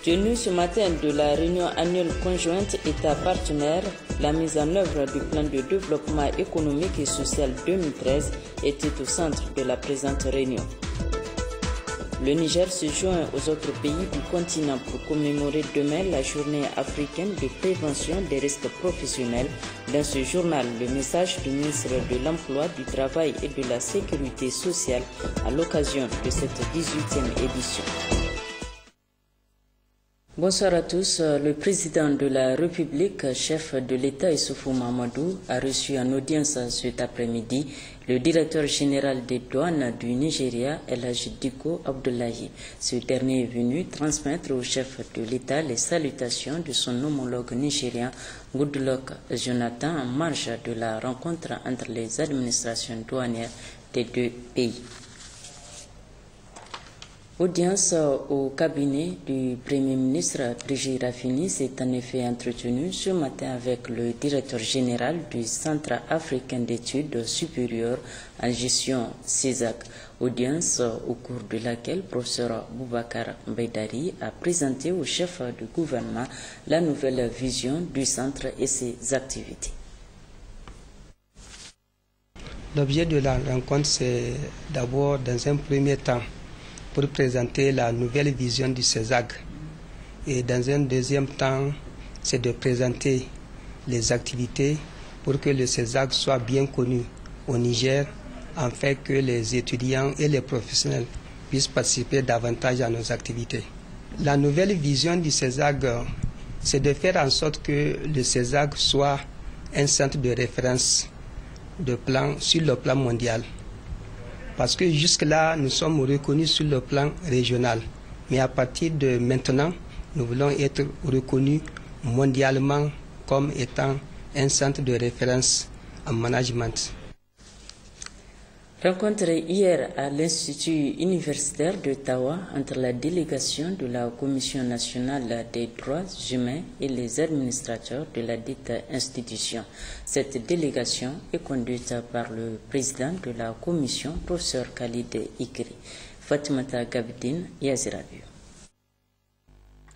Tenu ce matin de la réunion annuelle conjointe État partenaire, la mise en œuvre du plan de développement économique et social 2013 était au centre de la présente réunion. Le Niger se joint aux autres pays du continent pour commémorer demain la journée africaine de prévention des risques professionnels. Dans ce journal, le message du ministre de l'Emploi, du Travail et de la Sécurité sociale à l'occasion de cette 18e édition. Bonsoir à tous. Le président de la République, chef de l'État Issoufou Mahamadou, a reçu en audience cet après-midi le directeur général des douanes du Nigeria, El Hadji Dikko Abdullahi. Ce dernier est venu transmettre au chef de l'État les salutations de son homologue nigérien, Goodluck Jonathan, en marge de la rencontre entre les administrations douanières des deux pays. Audience au cabinet du Premier ministre Brigitte Raffini s'est en effet entretenue ce matin avec le directeur général du Centre africain d'études supérieures en gestion CESAC. Audience au cours de laquelle le professeur Boubacar Baydari a présenté au chef du gouvernement la nouvelle vision du centre et ses activités. L'objet de la rencontre, c'est d'abord, dans un premier temps, pour présenter la nouvelle vision du CESAC. Et dans un deuxième temps, c'est de présenter les activités pour que le CESAC soit bien connu au Niger, afin que les étudiants et les professionnels puissent participer davantage à nos activités. La nouvelle vision du CESAC, c'est de faire en sorte que le CESAC soit un centre de référence sur le plan mondial. Parce que jusque-là, nous sommes reconnus sur le plan régional. Mais à partir de maintenant, nous voulons être reconnus mondialement comme étant un centre de référence en management. Rencontré hier à l'Institut universitaire d'Ottawa entre la délégation de la Commission nationale des droits humains et les administrateurs de la dite institution. Cette délégation est conduite par le président de la commission, professeur Khalid Ikri. Fatimata Gabdine, Yazirabu.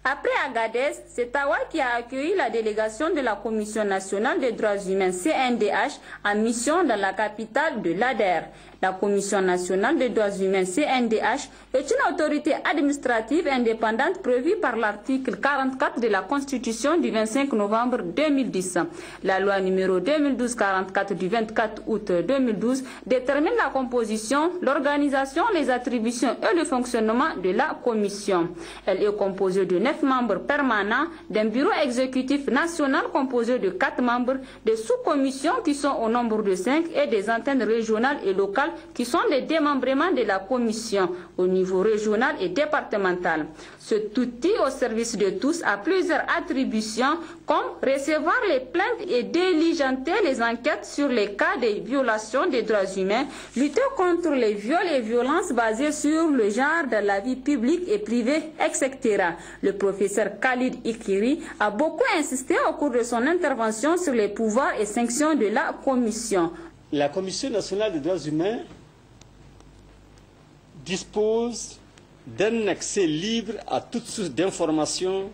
Après Agadez, c'est Tawa qui a accueilli la délégation de la Commission nationale des droits humains CNDH en mission dans la capitale de l'ADER. La Commission nationale des droits humains CNDH est une autorité administrative indépendante prévue par l'article 44 de la Constitution du 25 novembre 2010. La loi numéro 2012-44 du 24 août 2012 détermine la composition, l'organisation, les attributions et le fonctionnement de la Commission. Elle est composée de 9 membres permanents, d'un bureau exécutif national composé de 4 membres, des sous-commissions qui sont au nombre de 5 et des antennes régionales et locales qui sont des démembrements de la commission au niveau régional et départemental. Cet outil au service de tous a plusieurs attributions comme recevoir les plaintes et diligenter les enquêtes sur les cas de violations des droits humains, lutter contre les viols et violences basées sur le genre dans la vie publique et privée, etc. Le professeur Khalid Ikiri a beaucoup insisté au cours de son intervention sur les pouvoirs et sanctions de la commission. La Commission nationale des droits humains dispose d'un accès libre à toute source d'informations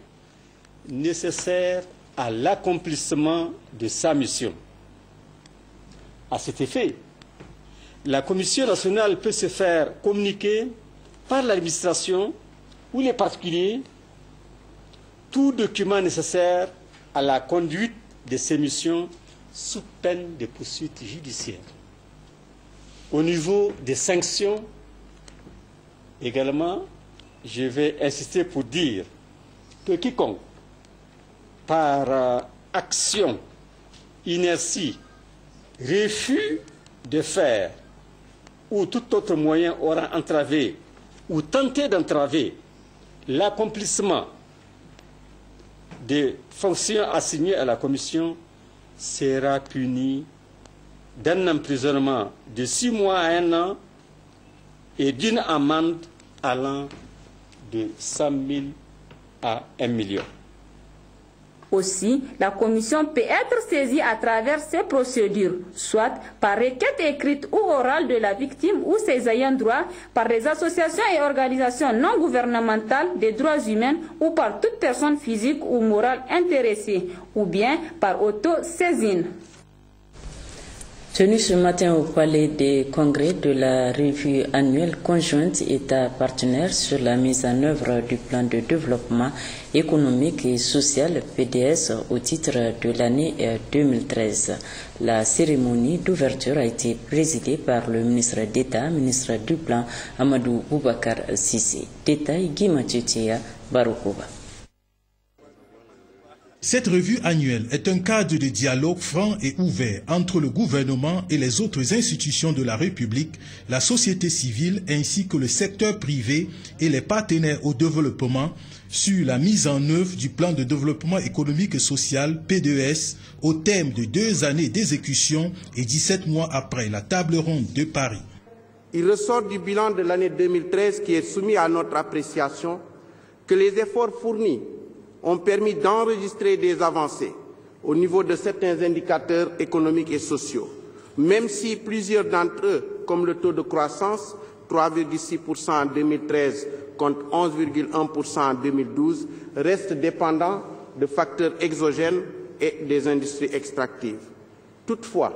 nécessaires à l'accomplissement de sa mission. À cet effet, la Commission nationale peut se faire communiquer par l'administration ou les particuliers tout document nécessaire à la conduite de ces missions sous peine de poursuites judiciaires. Au niveau des sanctions, également, je vais insister pour dire que quiconque, par action, inertie, refus de faire ou tout autre moyen aura entravé ou tenté d'entraver l'accomplissement des fonctions assignées à la Commission sera puni d'un emprisonnement de 6 mois à 1 an et d'une amende allant de 100 000 à 1 million. Aussi, la Commission peut être saisie à travers ces procédures, soit par requête écrite ou orale de la victime ou ses ayants droit, par les associations et organisations non gouvernementales des droits humains ou par toute personne physique ou morale intéressée, ou bien par auto-saisine. Tenu ce matin au Palais des Congrès de la revue annuelle conjointe État partenaire sur la mise en œuvre du plan de développement économique et social PDS au titre de l'année 2013. La cérémonie d'ouverture a été présidée par le ministre d'État, ministre du Plan, Amadou Boubacar Sissé. Détail Guy Mathieu Baroukouba. Cette revue annuelle est un cadre de dialogue franc et ouvert entre le gouvernement et les autres institutions de la République, la société civile ainsi que le secteur privé et les partenaires au développement sur la mise en œuvre du plan de développement économique et social PDS au terme de 2 années d'exécution et 17 mois après la table ronde de Paris. Il ressort du bilan de l'année 2013 qui est soumis à notre appréciation que les efforts fournis ont permis d'enregistrer des avancées au niveau de certains indicateurs économiques et sociaux, même si plusieurs d'entre eux, comme le taux de croissance, 3,6% en 2013 contre 11,1% en 2012, restent dépendants de facteurs exogènes et des industries extractives. Toutefois,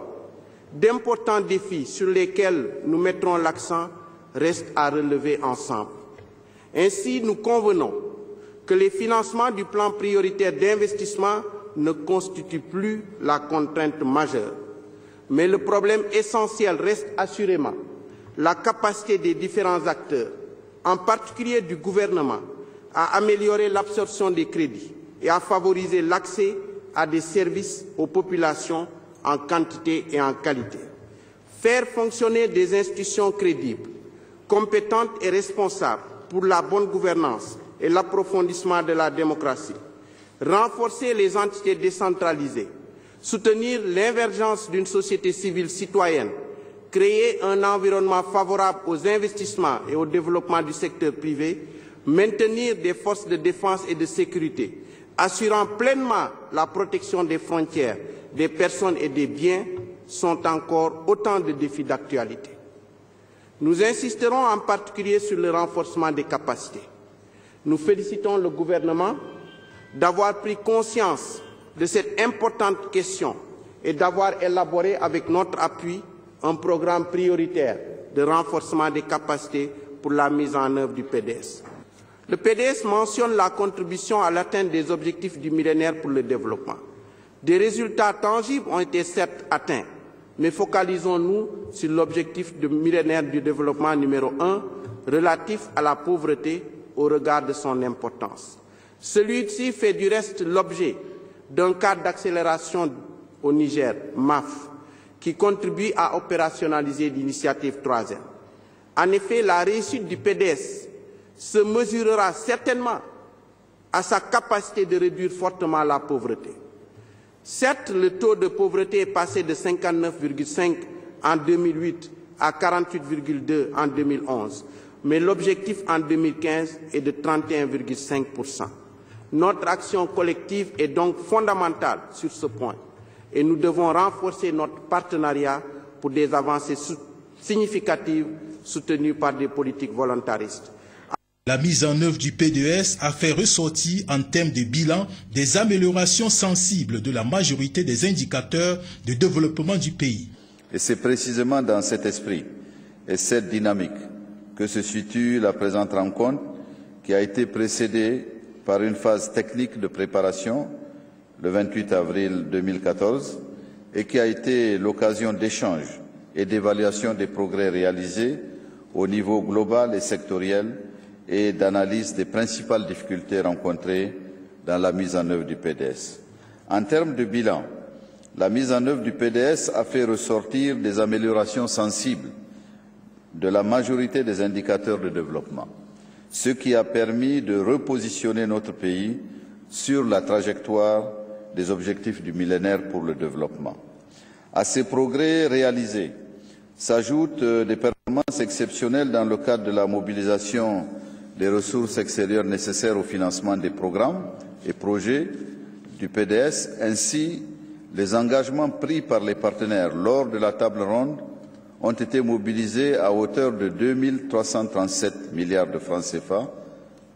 d'importants défis sur lesquels nous mettrons l'accent restent à relever ensemble. Ainsi, nous convenons que les financements du plan prioritaire d'investissement ne constituent plus la contrainte majeure. Mais le problème essentiel reste assurément la capacité des différents acteurs, en particulier du gouvernement, à améliorer l'absorption des crédits et à favoriser l'accès à des services aux populations en quantité et en qualité. Faire fonctionner des institutions crédibles, compétentes et responsables pour la bonne gouvernance et l'approfondissement de la démocratie, renforcer les entités décentralisées, soutenir l'émergence d'une société civile citoyenne, créer un environnement favorable aux investissements et au développement du secteur privé, maintenir des forces de défense et de sécurité, assurant pleinement la protection des frontières, des personnes et des biens, sont encore autant de défis d'actualité. Nous insisterons en particulier sur le renforcement des capacités. Nous félicitons le gouvernement d'avoir pris conscience de cette importante question et d'avoir élaboré avec notre appui un programme prioritaire de renforcement des capacités pour la mise en œuvre du PDS. Le PDS mentionne la contribution à l'atteinte des objectifs du millénaire pour le développement. Des résultats tangibles ont été certes atteints, mais focalisons-nous sur l'objectif du millénaire du développement numéro 1, relatif à la pauvreté au regard de son importance. Celui-ci fait du reste l'objet d'un cadre d'accélération au Niger, MAF, qui contribue à opérationnaliser l'initiative 3M. En effet, la réussite du PDS se mesurera certainement à sa capacité de réduire fortement la pauvreté. Certes, le taux de pauvreté est passé de 59,5 en 2008 à 48,2 en 2011, mais l'objectif en 2015 est de 31,5%. Notre action collective est donc fondamentale sur ce point et nous devons renforcer notre partenariat pour des avancées significatives soutenues par des politiques volontaristes. La mise en œuvre du PDS a fait ressortir en termes de bilan des améliorations sensibles de la majorité des indicateurs de développement du pays. Et c'est précisément dans cet esprit et cette dynamique que se situe la présente rencontre qui a été précédée par une phase technique de préparation le 28 avril 2014 et qui a été l'occasion d'échanges et d'évaluation des progrès réalisés au niveau global et sectoriel et d'analyse des principales difficultés rencontrées dans la mise en œuvre du PDS. En termes de bilan, la mise en œuvre du PDS a fait ressortir des améliorations sensibles de la majorité des indicateurs de développement, ce qui a permis de repositionner notre pays sur la trajectoire des objectifs du millénaire pour le développement. À ces progrès réalisés s'ajoutent des performances exceptionnelles dans le cadre de la mobilisation des ressources extérieures nécessaires au financement des programmes et projets du PDS, ainsi les engagements pris par les partenaires lors de la table ronde ont été mobilisés à hauteur de 2 337 milliards de francs CFA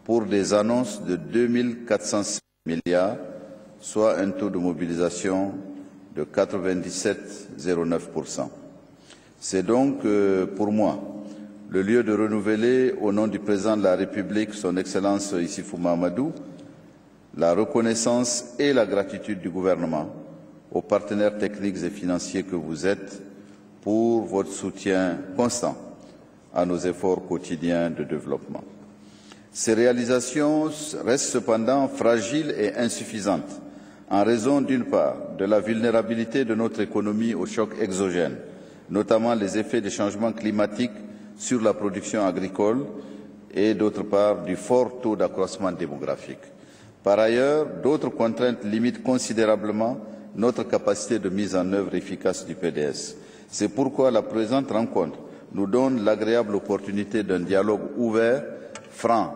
pour des annonces de 2 406 milliards, soit un taux de mobilisation de 97,09%. C'est donc pour moi le lieu de renouveler, au nom du Président de la République, Son Excellence Issoufou Mahamadou, la reconnaissance et la gratitude du gouvernement aux partenaires techniques et financiers que vous êtes pour votre soutien constant à nos efforts quotidiens de développement. Ces réalisations restent cependant fragiles et insuffisantes en raison, d'une part, de la vulnérabilité de notre économie aux chocs exogènes, notamment les effets des changements climatiques sur la production agricole et, d'autre part, du fort taux d'accroissement démographique. Par ailleurs, d'autres contraintes limitent considérablement notre capacité de mise en œuvre efficace du PDS. C'est pourquoi la présente rencontre nous donne l'agréable opportunité d'un dialogue ouvert, franc,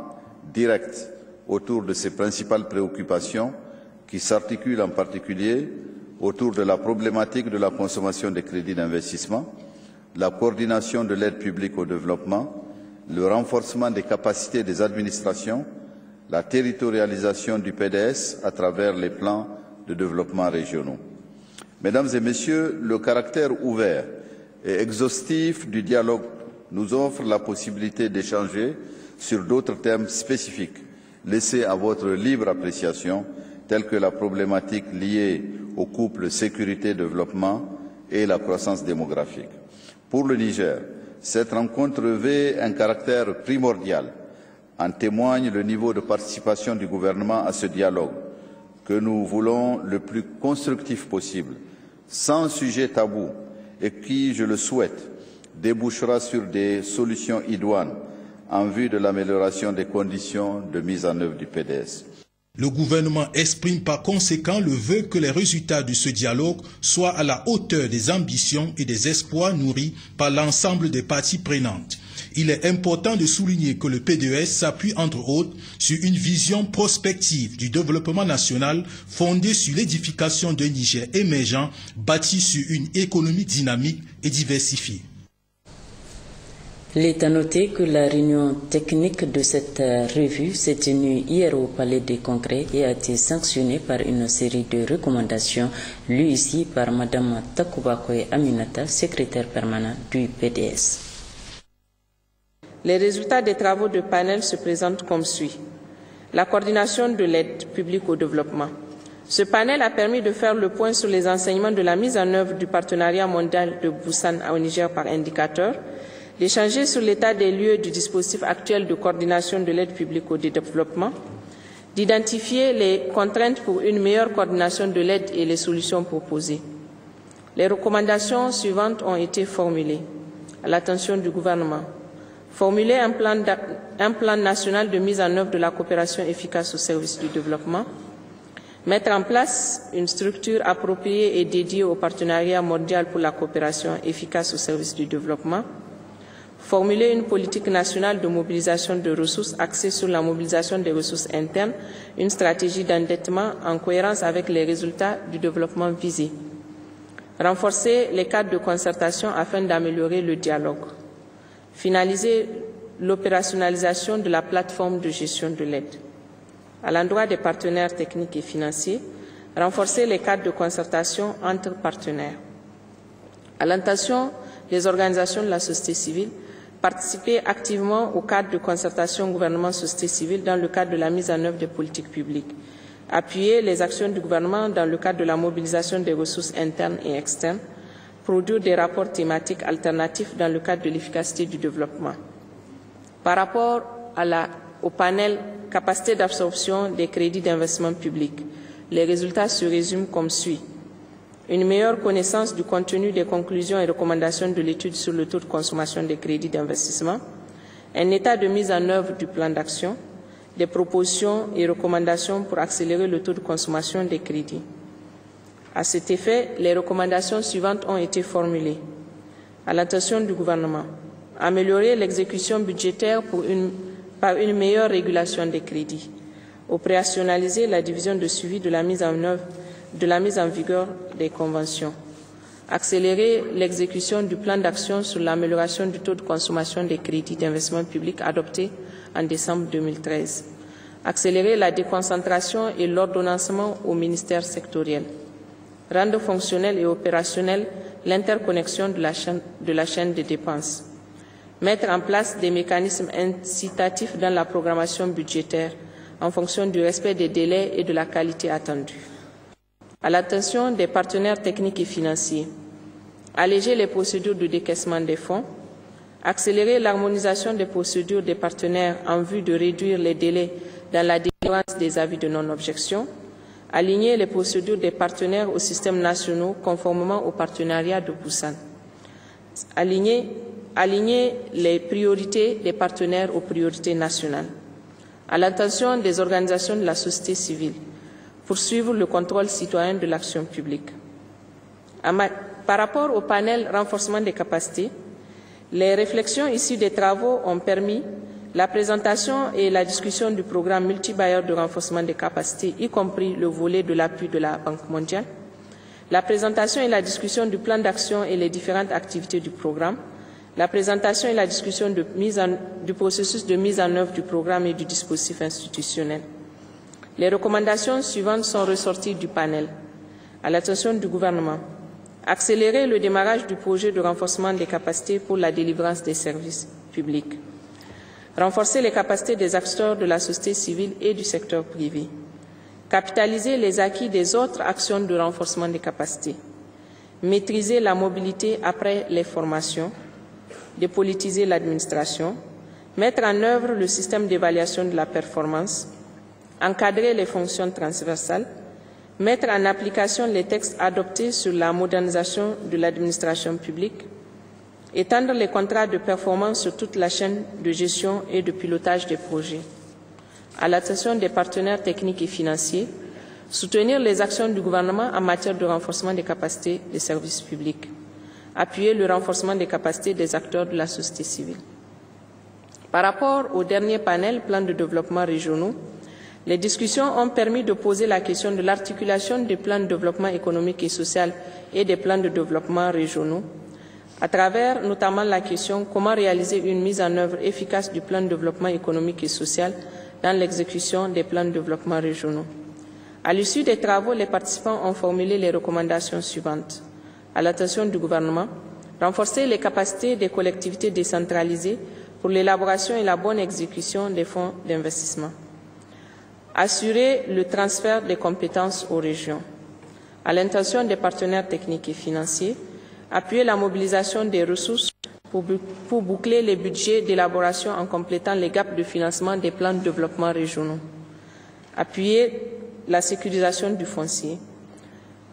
direct, autour de ces principales préoccupations qui s'articulent en particulier autour de la problématique de la consommation des crédits d'investissement, la coordination de l'aide publique au développement, le renforcement des capacités des administrations, la territorialisation du PDS à travers les plans de développement régionaux. Mesdames et Messieurs, le caractère ouvert et exhaustif du dialogue nous offre la possibilité d'échanger sur d'autres thèmes spécifiques laissés à votre libre appréciation, tels que la problématique liée au couple sécurité-développement et la croissance démographique. Pour le Niger, cette rencontre revêt un caractère primordial. En témoigne le niveau de participation du gouvernement à ce dialogue, que nous voulons le plus constructif possible, sans sujet tabou, et qui, je le souhaite, débouchera sur des solutions idoines en vue de l'amélioration des conditions de mise en œuvre du PDS. Le gouvernement exprime par conséquent le vœu que les résultats de ce dialogue soient à la hauteur des ambitions et des espoirs nourris par l'ensemble des parties prenantes. Il est important de souligner que le PDS s'appuie entre autres sur une vision prospective du développement national fondée sur l'édification d'un Niger émergent bâti sur une économie dynamique et diversifiée. Il est à noter que la réunion technique de cette revue s'est tenue hier au Palais des Congrès et a été sanctionnée par une série de recommandations lues ici par Mme Takoubakoye Aminata, secrétaire permanent du PDS. Les résultats des travaux de panel se présentent comme suit. La coordination de l'aide publique au développement. Ce panel a permis de faire le point sur les enseignements de la mise en œuvre du partenariat mondial de Busan au Niger par indicateur, d'échanger sur l'état des lieux du dispositif actuel de coordination de l'aide publique au développement, d'identifier les contraintes pour une meilleure coordination de l'aide et les solutions proposées. Les recommandations suivantes ont été formulées à l'attention du gouvernement. Formuler un plan national de mise en œuvre de la coopération efficace au service du développement, mettre en place une structure appropriée et dédiée au partenariat mondial pour la coopération efficace au service du développement, formuler une politique nationale de mobilisation de ressources axée sur la mobilisation des ressources internes, une stratégie d'endettement en cohérence avec les résultats du développement visé, renforcer les cadres de concertation afin d'améliorer le dialogue, finaliser l'opérationnalisation de la plateforme de gestion de l'aide. À l'endroit des partenaires techniques et financiers, renforcer les cadres de concertation entre partenaires. À l'intention des organisations de la société civile, participer activement au cadre de concertation gouvernement-société civile dans le cadre de la mise en œuvre des politiques publiques. Appuyer les actions du gouvernement dans le cadre de la mobilisation des ressources internes et externes. Produire des rapports thématiques alternatifs dans le cadre de l'efficacité du développement. Par rapport au panel capacité d'absorption des crédits d'investissement public, les résultats se résument comme suit. Une meilleure connaissance du contenu des conclusions et recommandations de l'étude sur le taux de consommation des crédits d'investissement, un état de mise en œuvre du plan d'action, des propositions et recommandations pour accélérer le taux de consommation des crédits. À cet effet, les recommandations suivantes ont été formulées. À l'attention du gouvernement, améliorer l'exécution budgétaire par une meilleure régulation des crédits, opérationnaliser la division de suivi de la mise en vigueur des conventions, accélérer l'exécution du plan d'action sur l'amélioration du taux de consommation des crédits d'investissement public adopté en décembre 2013, accélérer la déconcentration et l'ordonnancement aux ministères sectoriels, rendre fonctionnel et opérationnel l'interconnexion de la chaîne de dépenses, mettre en place des mécanismes incitatifs dans la programmation budgétaire en fonction du respect des délais et de la qualité attendue. À l'attention des partenaires techniques et financiers, alléger les procédures de décaissement des fonds, accélérer l'harmonisation des procédures des partenaires en vue de réduire les délais dans la délivrance des avis de non-objection, aligner les procédures des partenaires aux systèmes nationaux conformément au partenariat de Busan, aligner les priorités des partenaires aux priorités nationales. À l'attention des organisations de la société civile, poursuivre le contrôle citoyen de l'action publique. Par rapport au panel renforcement des capacités, les réflexions issues des travaux ont permis la présentation et la discussion du programme multibailleur de renforcement des capacités, y compris le volet de l'appui de la Banque mondiale, la présentation et la discussion du plan d'action et les différentes activités du programme, la présentation et la discussion du processus de mise en œuvre du programme et du dispositif institutionnel. Les recommandations suivantes sont ressorties du panel. À l'attention du gouvernement, accélérer le démarrage du projet de renforcement des capacités pour la délivrance des services publics. Renforcer les capacités des acteurs de la société civile et du secteur privé. Capitaliser les acquis des autres actions de renforcement des capacités. Maîtriser la mobilité après les formations. Dépolitiser l'administration. Mettre en œuvre le système d'évaluation de la performance. Encadrer les fonctions transversales. Mettre en application les textes adoptés sur la modernisation de l'administration publique. Étendre les contrats de performance sur toute la chaîne de gestion et de pilotage des projets. À l'attention des partenaires techniques et financiers, soutenir les actions du gouvernement en matière de renforcement des capacités des services publics. Appuyer le renforcement des capacités des acteurs de la société civile. Par rapport au dernier panel, plan de développement régionaux, les discussions ont permis de poser la question de l'articulation des plans de développement économique et social et des plans de développement régionaux, à travers notamment la question comment réaliser une mise en œuvre efficace du plan de développement économique et social dans l'exécution des plans de développement régionaux. À l'issue des travaux, les participants ont formulé les recommandations suivantes. À l'attention du gouvernement, renforcer les capacités des collectivités décentralisées pour l'élaboration et la bonne exécution des fonds d'investissement. Assurer le transfert des compétences aux régions. À l'intention des partenaires techniques et financiers, appuyer la mobilisation des ressources pour boucler les budgets d'élaboration en complétant les gaps de financement des plans de développement régionaux. Appuyer la sécurisation du foncier.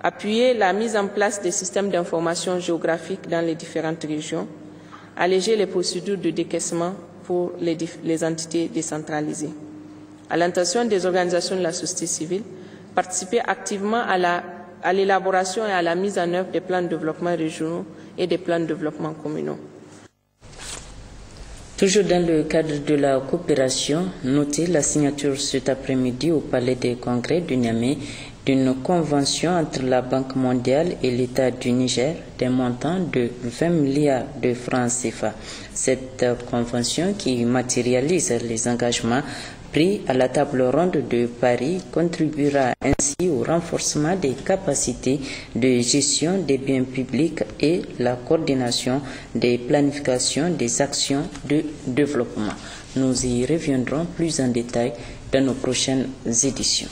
Appuyer la mise en place des systèmes d'information géographique dans les différentes régions. Alléger les procédures de décaissement pour les entités décentralisées. À l'intention des organisations de la société civile, participer activement à l'élaboration et à la mise en œuvre des plans de développement régionaux et des plans de développement communaux. Toujours dans le cadre de la coopération, notez la signature cet après-midi au Palais des Congrès de Niamey d'une convention entre la Banque mondiale et l'État du Niger d'un montant de 20 milliards de francs CFA. Cette convention qui matérialise les engagements pris à la table ronde de Paris contribuera ainsi au renforcement des capacités de gestion des biens publics et la coordination des planifications des actions de développement. Nous y reviendrons plus en détail dans nos prochaines éditions.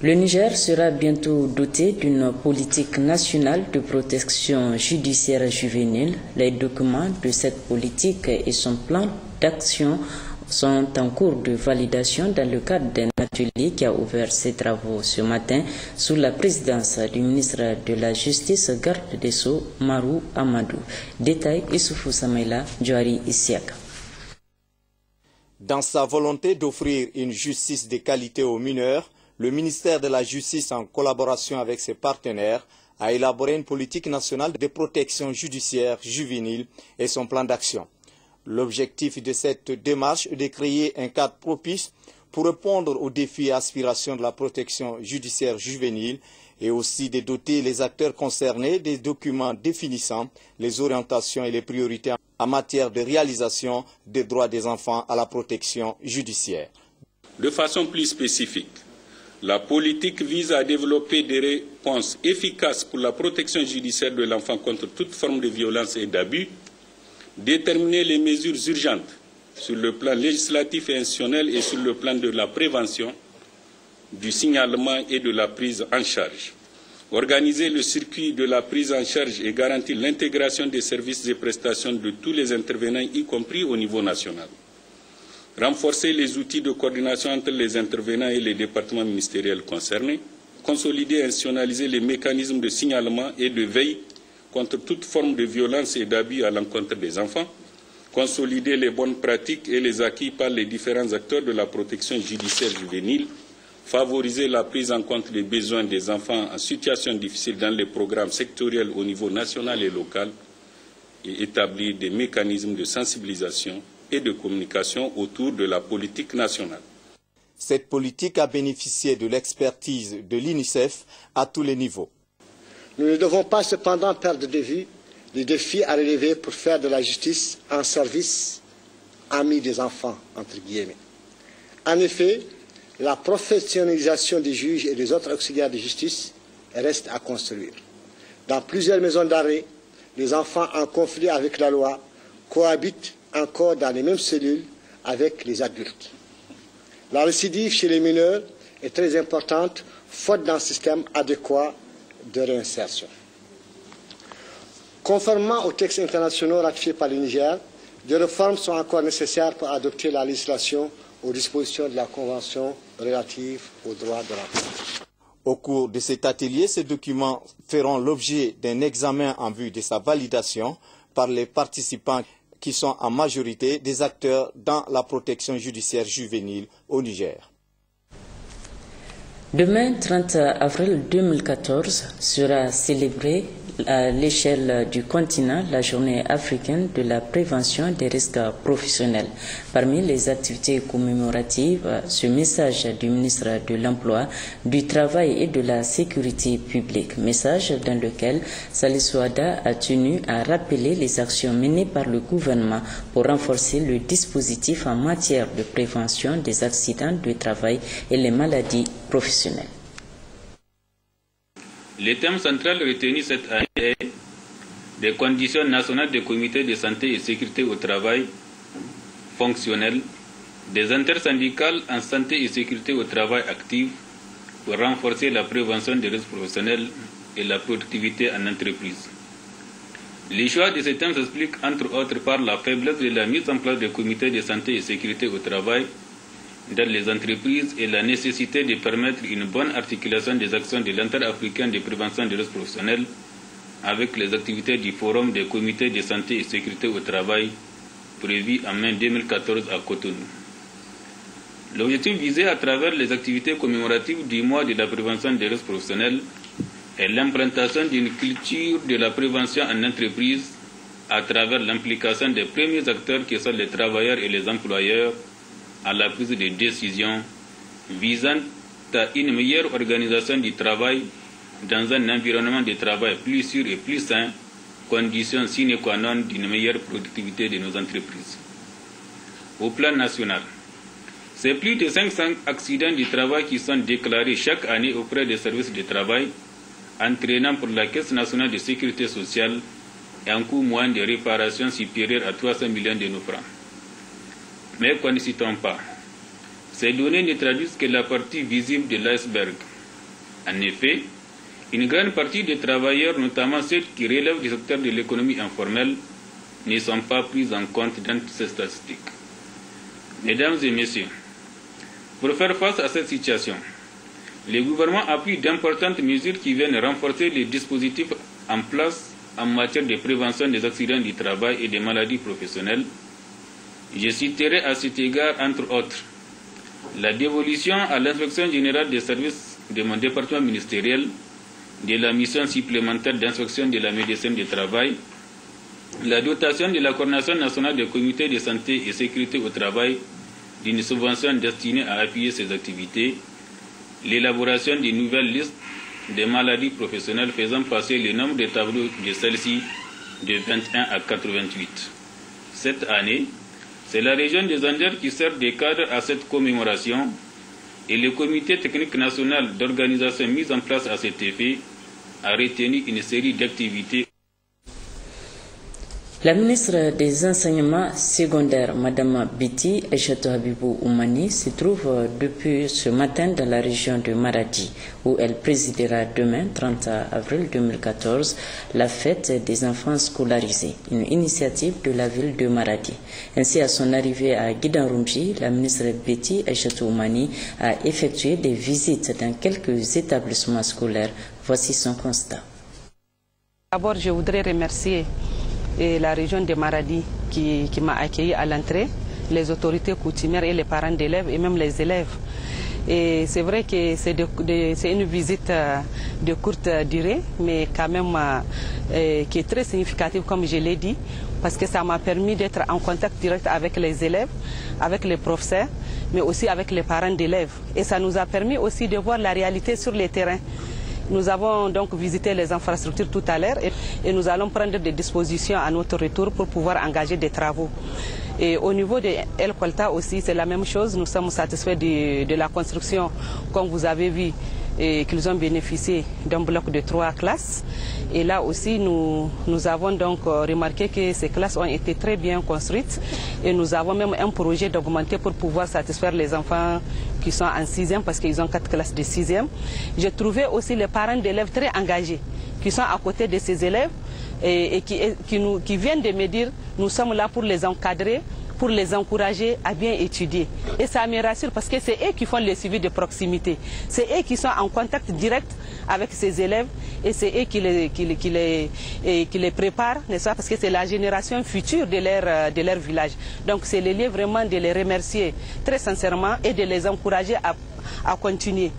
Le Niger sera bientôt doté d'une politique nationale de protection judiciaire juvénile. Les documents de cette politique et son plan d'action sont en cours de validation dans le cadre d'un atelier qui a ouvert ses travaux ce matin sous la présidence du ministre de la Justice, garde des Sceaux, Marou Amadou. Détail Issoufou Samaïla, Djouari Isiaka. Dans sa volonté d'offrir une justice de qualité aux mineurs, le ministère de la Justice, en collaboration avec ses partenaires, a élaboré une politique nationale de protection judiciaire juvénile et son plan d'action. L'objectif de cette démarche est de créer un cadre propice pour répondre aux défis et aspirations de la protection judiciaire juvénile et aussi de doter les acteurs concernés des documents définissant les orientations et les priorités en matière de réalisation des droits des enfants à la protection judiciaire. De façon plus spécifique, la politique vise à développer des réponses efficaces pour la protection judiciaire de l'enfant contre toute forme de violence et d'abus, déterminer les mesures urgentes sur le plan législatif et institutionnel et sur le plan de la prévention, du signalement et de la prise en charge. Organiser le circuit de la prise en charge et garantir l'intégration des services et prestations de tous les intervenants, y compris au niveau national. Renforcer les outils de coordination entre les intervenants et les départements ministériels concernés. Consolider et institutionnaliser les mécanismes de signalement et de veille contre toute forme de violence et d'abus à l'encontre des enfants, consolider les bonnes pratiques et les acquis par les différents acteurs de la protection judiciaire juvénile, favoriser la prise en compte des besoins des enfants en situation difficile dans les programmes sectoriels au niveau national et local et établir des mécanismes de sensibilisation et de communication autour de la politique nationale. Cette politique a bénéficié de l'expertise de l'UNICEF à tous les niveaux. Nous ne devons pas cependant perdre de vue les défis à relever pour faire de la justice un service ami des enfants, entre guillemets. En effet, la professionnalisation des juges et des autres auxiliaires de justice reste à construire. Dans plusieurs maisons d'arrêt, les enfants en conflit avec la loi cohabitent encore dans les mêmes cellules avec les adultes. La récidive chez les mineurs est très importante, faute d'un système adéquat de réinsertion. Conformément aux textes internationaux ratifiés par le Niger, des réformes sont encore nécessaires pour adopter la législation aux dispositions de la Convention relative aux droits de l'enfant. Au cours de cet atelier, ces documents feront l'objet d'un examen en vue de sa validation par les participants qui sont en majorité des acteurs dans la protection judiciaire juvénile au Niger. Demain, 30 avril 2014, sera célébrée à l'échelle du continent la journée africaine de la prévention des risques professionnels. Parmi les activités commémoratives, ce message du ministre de l'Emploi, du Travail et de la Sécurité publique, message dans lequel Salisu Wada a tenu à rappeler les actions menées par le gouvernement pour renforcer le dispositif en matière de prévention des accidents de travail et les maladies professionnelles. Le thème central retenu cette année est des conditions nationales des comités de santé et sécurité au travail fonctionnels, des intersyndicales en santé et sécurité au travail actives pour renforcer la prévention des risques professionnels et la productivité en entreprise. Les choix de ces thèmes s'expliquent entre autres par la faiblesse de la mise en place des comités de santé et sécurité au travail dans les entreprises et la nécessité de permettre une bonne articulation des actions de l'inter-africain de prévention des risques professionnels avec les activités du Forum des comités de santé et sécurité au travail prévu en mai 2014 à Cotonou. L'objectif visé à travers les activités commémoratives du mois de la prévention des risques professionnels est l'implantation d'une culture de la prévention en entreprise à travers l'implication des premiers acteurs qui sont les travailleurs et les employeurs à la prise de décisions visant à une meilleure organisation du travail dans un environnement de travail plus sûr et plus sain, condition sine qua non d'une meilleure productivité de nos entreprises. Au plan national, c'est plus de 500 accidents du travail qui sont déclarés chaque année auprès des services de travail, entraînant pour la Caisse nationale de sécurité sociale un coût moyen de réparation supérieur à 300 millions de nos francs. Mais qu'on ne s'y trompe pas, ces données ne traduisent que la partie visible de l'iceberg. En effet, une grande partie des travailleurs, notamment ceux qui relèvent du secteur de l'économie informelle, ne sont pas pris en compte dans ces statistiques. Mesdames et messieurs, pour faire face à cette situation, le gouvernement a pris d'importantes mesures qui viennent renforcer les dispositifs en place en matière de prévention des accidents du travail et des maladies professionnelles. Je citerai à cet égard, entre autres, la dévolution à l'inspection générale des services de mon département ministériel de la mission supplémentaire d'inspection de la médecine du travail, la dotation de la Coordination nationale des comités de santé et sécurité au travail d'une subvention destinée à appuyer ces activités, l'élaboration d'une nouvelle liste des maladies professionnelles faisant passer le nombre de tableaux de celles-ci de 21 à 88. Cette année, c'est la région des Anders qui sert de cadre à cette commémoration et le comité technique national d'organisation mis en place à cet effet a retenu une série d'activités. La ministre des Enseignements secondaires, Mme Biti Aïchatou Habibou Oumani, se trouve depuis ce matin dans la région de Maradi, où elle présidera demain, 30 avril 2014, la fête des enfants scolarisés, une initiative de la ville de Maradi. Ainsi, à son arrivée à Guidanroumji, la ministre Biti Aïchatou Oumani a effectué des visites dans quelques établissements scolaires. Voici son constat. D'abord, je voudrais remercier la région de Maradi qui m'a accueilli à l'entrée, les autorités coutumières et les parents d'élèves et même les élèves. Et c'est vrai que c'est une visite de courte durée, mais quand même qui est très significative, comme je l'ai dit, parce que ça m'a permis d'être en contact direct avec les élèves, avec les professeurs, mais aussi avec les parents d'élèves. Et ça nous a permis aussi de voir la réalité sur les terrains. Nous avons donc visité les infrastructures tout à l'heure et nous allons prendre des dispositions à notre retour pour pouvoir engager des travaux. Et au niveau de El Kolta aussi, c'est la même chose. Nous sommes satisfaits de la construction, comme vous avez vu, qu'ils ont bénéficié d'un bloc de 3 classes. Et là aussi, nous avons donc remarqué que ces classes ont été très bien construites et nous avons même un projet d'augmenter pour pouvoir satisfaire les enfants qui sont en 6e parce qu'ils ont 4 classes de 6e. J'ai trouvé aussi les parents d'élèves très engagés qui sont à côté de ces élèves et qui viennent de me dire nous sommes là pour les encadrer, pour les encourager à bien étudier. Et ça me rassure parce que c'est eux qui font le suivi de proximité. C'est eux qui sont en contact direct avec ces élèves et c'est eux qui les préparent, n'est-ce pas, parce que c'est la génération future de leur village. Donc c'est le lieu vraiment de les remercier très sincèrement et de les encourager à continuer.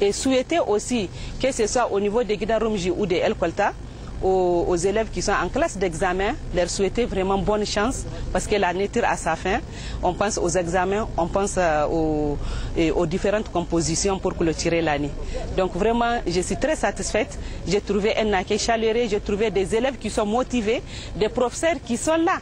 Et souhaiter aussi que ce soit au niveau de Guidanroumji ou de El Kolta, aux élèves qui sont en classe d'examen, leur souhaiter vraiment bonne chance parce que l'année tire à sa fin. On pense aux examens, on pense aux différentes compositions pour clôturer l'année. Donc vraiment, je suis très satisfaite. J'ai trouvé un accueil chaleureux, j'ai trouvé des élèves qui sont motivés, des professeurs qui sont là